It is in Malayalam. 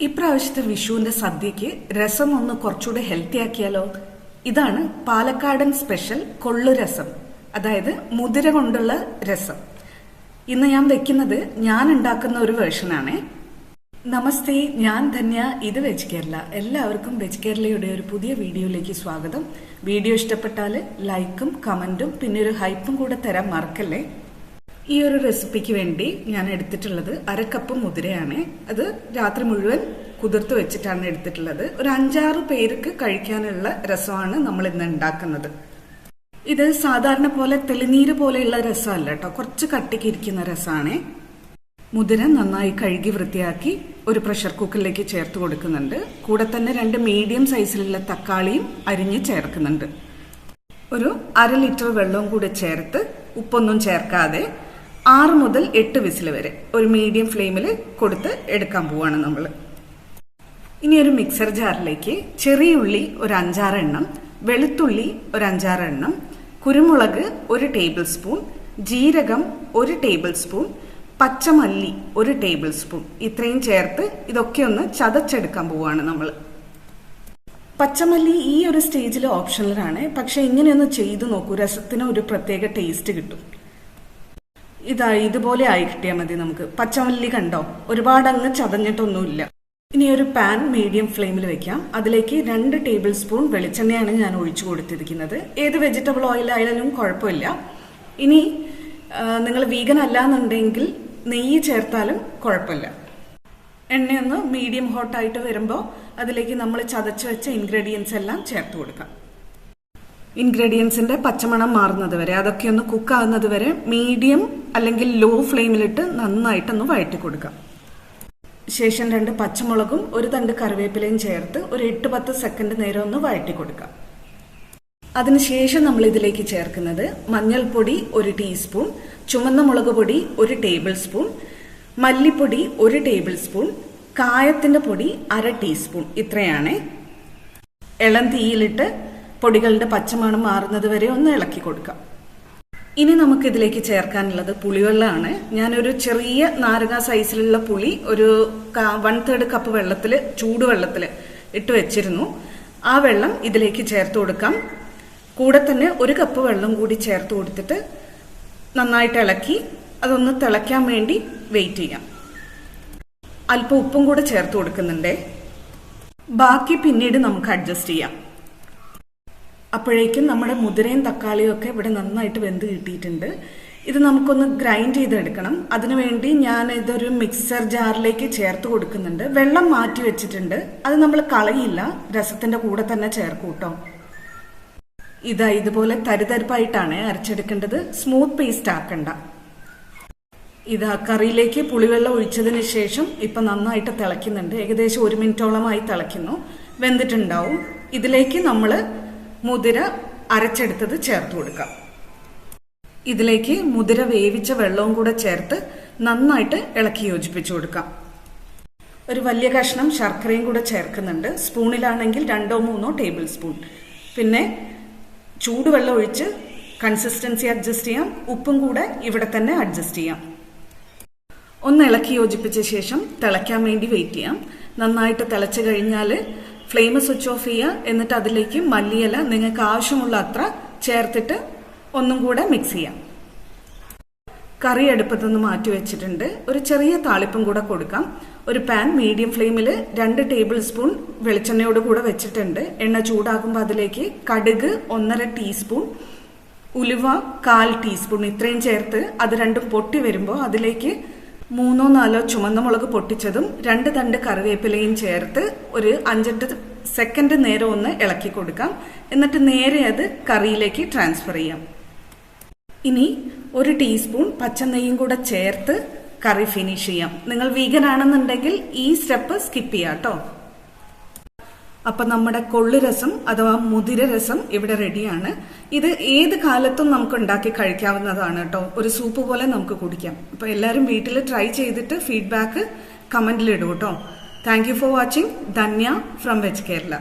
ഇപ്രാവശ്യത്തെ വിഷുവിന്റെ സദ്യക്ക് രസം ഒന്ന് കുറച്ചുകൂടെ ഹെൽത്തി ആക്കിയാലോ? ഇതാണ് പാലക്കാടൻ സ്പെഷ്യൽ കൊള്ളു രസം, അതായത് മുതിര കൊണ്ടുള്ള രസം. ഇന്ന് ഞാൻ വെക്കുന്നത് ഞാൻ ഉണ്ടാക്കുന്ന ഒരു വേർഷനാണ്. നമസ്തേ, ഞാൻ ധന്യ, ഇത് വെജ് കേരള. എല്ലാവർക്കും വെജ് കേരളയുടെ ഒരു പുതിയ വീഡിയോയിലേക്ക് സ്വാഗതം. വീഡിയോ ഇഷ്ടപ്പെട്ടാൽ ലൈക്കും കമന്റും പിന്നെ ഒരു ഹൈപ്പും കൂടെ തരാൻ മറക്കല്ലേ. ഈ ഒരു റെസിപ്പിക്ക് വേണ്ടി ഞാൻ എടുത്തിട്ടുള്ളത് 1/2 കപ്പ് മുതിരയാണ്. അത് രാത്രി മുഴുവൻ കുതിർത്ത് വെച്ചിട്ടാണ് എടുത്തിട്ടുള്ളത്. ഒരു 5-6 പേർക്ക് കഴിക്കാനുള്ള രസമാണ് നമ്മൾ ഇന്ന് ഉണ്ടാക്കുന്നത്. ഇത് സാധാരണ പോലെ തെളിനീര് പോലെയുള്ള രസമല്ല കേട്ടോ, കുറച്ച് കട്ടിക്ക് ഇരിക്കുന്ന രസമാണ്. മുതിര നന്നായി കഴുകി വൃത്തിയാക്കി ഒരു പ്രഷർ കുക്കറിലേക്ക് ചേർത്ത് കൊടുക്കുന്നുണ്ട്. കൂടെ തന്നെ 2 മീഡിയം സൈസിലുള്ള തക്കാളിയും അരിഞ്ഞ് ചേർക്കുന്നുണ്ട്. ഒരു 1/2 ലിറ്റർ വെള്ളവും കൂടെ ചേർത്ത് ഉപ്പൊന്നും ചേർക്കാതെ 6 മുതൽ 8 വിസിൽ വരെ ഒരു മീഡിയം ഫ്ലെയിമിൽ കൊടുത്ത് എടുക്കാൻ പോവാണ് നമ്മൾ. ഇനി ഒരു മിക്സർ ജാറിലേക്ക് ചെറിയ ഉള്ളി ഒരു 5-6 എണ്ണം, വെളുത്തുള്ളി ഒരു 5-6 എണ്ണം, കുരുമുളക് 1 ടേബിൾ സ്പൂൺ, ജീരകം 1 ടേബിൾ സ്പൂൺ, പച്ചമല്ലി 1 ടേബിൾ സ്പൂൺ, ഇത്രയും ചേർത്ത് ഇതൊക്കെ ഒന്ന് ചതച്ചെടുക്കാൻ പോവാണ് നമ്മൾ. പച്ചമല്ലി ഈ ഒരു സ്റ്റേജിൽ ഓപ്ഷണലാണ്, പക്ഷെ ഇങ്ങനെയൊന്ന് ചെയ്തു നോക്കൂ, രസത്തിന് ഒരു പ്രത്യേക ടേസ്റ്റ് കിട്ടും. ഇതുപോലെ ആയി കിട്ടിയാൽ മതി നമുക്ക്. പച്ചമല്ലി കണ്ടോ, ഒരുപാട് അങ്ങ് ചതഞ്ഞിട്ടൊന്നുമില്ല. ഇനി ഒരു പാൻ മീഡിയം ഫ്ലെയിമിൽ വെക്കാം. അതിലേക്ക് 2 ടേബിൾ സ്പൂൺ വെളിച്ചെണ്ണയാണ് ഞാൻ ഒഴിച്ചു കൊടുത്തിരിക്കുന്നത്. ഏത് വെജിറ്റബിൾ ഓയിൽ ആയാലും കുഴപ്പമില്ല. ഇനി നിങ്ങൾ വീഗൻ അല്ലാന്നുണ്ടെങ്കിൽ നെയ്യ് ചേർത്താലും കുഴപ്പമില്ല. എണ്ണയൊന്ന് മീഡിയം ഹോട്ടായിട്ട് വരുമ്പോൾ അതിലേക്ക് നമ്മൾ ചതച്ച് വെച്ച ഇൻഗ്രീഡിയൻസ് എല്ലാം ചേർത്ത് കൊടുക്കാം. ഇൻഗ്രീഡിയൻസിന്റെ പച്ചമണം മാറുന്നത് വരെ, അതൊക്കെ ഒന്ന് കുക്ക് ആകുന്നത് വരെ മീഡിയം അല്ലെങ്കിൽ ലോ ഫ്ലെയിമിലിട്ട് നന്നായിട്ടൊന്ന് വഴറ്റി കൊടുക്കാം. ശേഷം 2 പച്ചമുളകും 1 തണ്ട് കറിവേപ്പിലയും ചേർത്ത് ഒരു 8-10 സെക്കൻഡ് നേരം ഒന്ന് വഴറ്റി കൊടുക്കാം. അതിനുശേഷം നമ്മൾ ഇതിലേക്ക് ചേർക്കുന്നത് മഞ്ഞൾപ്പൊടി 1 ടീസ്പൂൺ, ചുവന്ന മുളക് പൊടി 1 ടേബിൾ സ്പൂൺ, മല്ലിപ്പൊടി 1 ടേബിൾ സ്പൂൺ, കായത്തിന്റെ പൊടി 1/2 ടീസ്പൂൺ, ഇത്രയാണ്. ഇളം തീയിലിട്ട് പൊടികളുടെ പച്ചമണം മാറുന്നത് വരെ ഒന്ന് ഇളക്കി കൊടുക്കാം. ഇനി നമുക്ക് ഇതിലേക്ക് ചേർക്കാനുള്ളത് പുളിവെള്ളമാണ്. ഞാനൊരു ചെറിയ നാരങ്ങ സൈസിലുള്ള പുളി ഒരു 1/3 കപ്പ് വെള്ളത്തിൽ, ചൂടുവെള്ളത്തിൽ ഇട്ട് വെച്ചിരുന്നു. ആ വെള്ളം ഇതിലേക്ക് ചേർത്ത് കൊടുക്കാം. കൂടെ തന്നെ 1 കപ്പ് വെള്ളം കൂടി ചേർത്ത് കൊടുത്തിട്ട് നന്നായിട്ട് ഇളക്കി അതൊന്ന് തിളയ്ക്കാൻ വേണ്ടി വെയിറ്റ് ചെയ്യാം. അല്പം ഉപ്പും കൂടെ ചേർത്ത് കൊടുക്കുന്നുണ്ടേ. ബാക്കി പിന്നീട് നമുക്ക് അഡ്ജസ്റ്റ് ചെയ്യാം. അപ്പോഴേക്കും നമ്മുടെ മുതിരയും തക്കാളിയും ഒക്കെ ഇവിടെ നന്നായിട്ട് വെന്ത് കിട്ടിയിട്ടുണ്ട്. ഇത് നമുക്കൊന്ന് ഗ്രൈൻഡ് ചെയ്തെടുക്കണം. അതിനുവേണ്ടി ഞാൻ ഇതൊരു മിക്സർ ജാറിലേക്ക് ചേർത്ത് കൊടുക്കുന്നുണ്ട്. വെള്ളം മാറ്റി വെച്ചിട്ടുണ്ട്, അത് നമ്മൾ കളയില്ല, രസത്തിന്റെ കൂടെ തന്നെ ചേർക്കും കേട്ടോ. ഇതുപോലെ തരിതരിപ്പായിട്ടാണ് അരച്ചെടുക്കേണ്ടത്, സ്മൂത്ത് പേസ്റ്റ് ആക്കണ്ട. കറിയിലേക്ക് പുളിവെള്ളം ഒഴിച്ചതിന് ശേഷം ഇപ്പൊ നന്നായിട്ട് തിളയ്ക്കുന്നുണ്ട്. ഏകദേശം 1 മിനിറ്റോളമായി തിളയ്ക്കുന്നു, വെന്തിട്ടുണ്ടാവും. ഇതിലേക്ക് നമ്മൾ മുതിര അരച്ചെടുത്തത് ചേർത്ത് കൊടുക്കാം. ഇതിലേക്ക് മുതിര വേവിച്ച വെള്ളവും കൂടെ ചേർത്ത് നന്നായിട്ട് ഇളക്കി യോജിപ്പിച്ചു കൊടുക്കാം. ഒരു വലിയ കഷ്ണം ശർക്കരയും കൂടെ ചേർക്കുന്നുണ്ട്. സ്പൂണിലാണെങ്കിൽ 2-3 ടേബിൾ സ്പൂൺ. പിന്നെ ചൂടുവെള്ളം ഒഴിച്ച് കൺസിസ്റ്റൻസി അഡ്ജസ്റ്റ് ചെയ്യാം. ഉപ്പും കൂടെ ഇവിടെ തന്നെ അഡ്ജസ്റ്റ് ചെയ്യാം. ഒന്ന് ഇളക്കി യോജിപ്പിച്ച ശേഷം തിളയ്ക്കാൻ വേണ്ടി വെയിറ്റ് ചെയ്യാം. നന്നായിട്ട് തിളച്ചു കഴിഞ്ഞാൽ ഫ്ലെയിം സ്വിച്ച് ഓഫ് ചെയ്യുക. എന്നിട്ട് അതിലേക്ക് മല്ലിയില നിങ്ങൾക്ക് ആവശ്യമുള്ള അത്ര ചേർത്തിട്ട് ഒന്നും കൂടെ മിക്സ് ചെയ്യാം. കറി അടുപ്പത്തുനിന്ന് മാറ്റി വെച്ചിട്ടുണ്ട്. ഒരു ചെറിയ താളിപ്പും കൂടെ കൊടുക്കാം. ഒരു പാൻ മീഡിയം ഫ്ലെയിമിൽ 2 ടേബിൾ സ്പൂൺ വെളിച്ചെണ്ണയോട് കൂടെ വെച്ചിട്ടുണ്ട്. എണ്ണ ചൂടാകുമ്പോൾ അതിലേക്ക് കടുക് 1.5 ടീസ്പൂൺ, ഉലുവ 1/4 ടീസ്പൂൺ, ഇത്രയും ചേർത്ത് അത് രണ്ടും പൊട്ടി വരുമ്പോൾ അതിലേക്ക് 3-4 ചുവന്ന മുളക് പൊട്ടിച്ചതും 2 തണ്ട് കറിവേപ്പിലയും ചേർത്ത് ഒരു 5-8 സെക്കൻഡ് നേരം ഒന്ന് ഇളക്കി കൊടുക്കാം. എന്നിട്ട് നേരെ അത് കറിയിലേക്ക് ട്രാൻസ്ഫർ ചെയ്യാം. ഇനി 1 ടീസ്പൂൺ പച്ചനെയ്യും കൂടെ ചേർത്ത് കറി ഫിനിഷ് ചെയ്യാം. നിങ്ങൾ വീഗൻ ആണെന്നുണ്ടെങ്കിൽ ഈ സ്റ്റെപ്പ് സ്കിപ്പ് ചെയ്യാം കേട്ടോ. അപ്പൊ നമ്മുടെ കൊള്ളു രസം അഥവാ മുതിര രസം ഇവിടെ റെഡിയാണ്. ഇത് ഏത് കാലത്തും നമുക്ക് ഉണ്ടാക്കി കഴിക്കാവുന്നതാണ് കേട്ടോ. ഒരു സൂപ്പ് പോലെ നമുക്ക് കുടിക്കാം. അപ്പൊ എല്ലാവരും വീട്ടിൽ ട്രൈ ചെയ്തിട്ട് ഫീഡ്ബാക്ക് കമന്റിൽ ഇടൂ കേട്ടോ. Thank you for watching. Dhanya from veg Kerala.